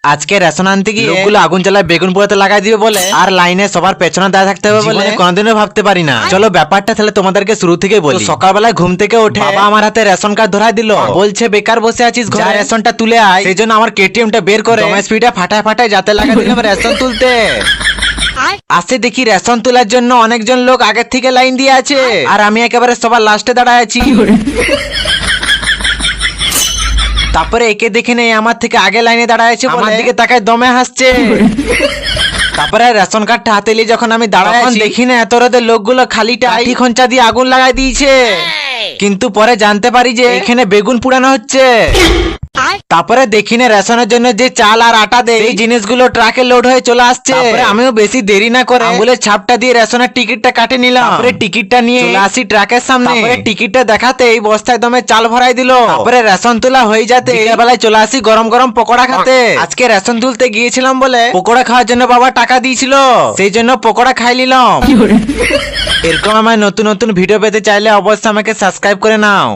আজকে রেশন আনতে গিয়ে লোকগুলো আগুন জ্বালায় বেগুন পোড়াতে লাগাই দিবে বলে আর লাইনে সবার পেছনে দাঁড়িয়ে থাকতে হবে বলে কোনোদিনও ভাবতে পারি না। চলো ব্যাপারটা তাহলে তোমাদেরকে শুরু থেকে বলি। সকালবেলায় ঘুম থেকে উঠে বাবা আমার হাতে রেশন কার্ড ধরাই দিল, বলছে বেকার বসে আছিস ঘরে, রেশনটা তুলে আয়। সেই জন্য আমার কেটিএমটা বের করে স্পিডে ফাটায় ফাটায় যাতে লাগাই দিলাম রেশন তুলতে। আসে দেখি রেশন তোলার জন্য অনেকজন লোক আগের থেকে লাইন দিয়ে আছে আর আমি একেবারে সবার লাস্টে দাঁড়ায় আছি। তারপরে একে দেখে নেই আমার থেকে আগে লাইনে দাঁড়ায় আছে, আমার দিকে তাকায় দমে হাসছে। তারপরে রেশন কার্ডটা হাতে নিয়ে যখন আমি দাঁড়ায় দেখি না এত রাতে লোকগুলো খালিটা আঠি খঞ্চা দিয়ে আগুন লাগাই দিয়েছে, কিন্তু পরে জানতে পারি যে এখানে বেগুন পুড়ানো হচ্ছে। তারপরে দেখি না রেশনের জন্য যে চাল আর আটা দেয় এই জিনিসগুলো ট্রাকে লোড হয়ে চলে আসছে। তারপরে আমিও বেশি দেরি না করে আঙুলের ছাপটা দিয়ে রেশনের টিকিটটা কাটে নিলাম। তারপরে টিকিটটা নিয়ে চলে আসি ট্রাকের সামনে। তারপরে টিকিটটা দেখাতে এই বস্তায় দমে চাল ভরাই দিল। তারপরে রেশন তোলা হয়ে যেতে বেলায় চলে আসি গরম গরম পকোড়া খেতে। আজকে রেশন তুলতে গিয়েছিলাম বলে পকোড়া খাওয়ার জন্য বাবা টাকা দিয়েছিল, সেই জন্য পকোড়া খাই নিলাম। এরকম আমার নতুন নতুন ভিডিও পেতে চাইলে অবশ্যই আমাকে সাবস্ক্রাইব করে নাও।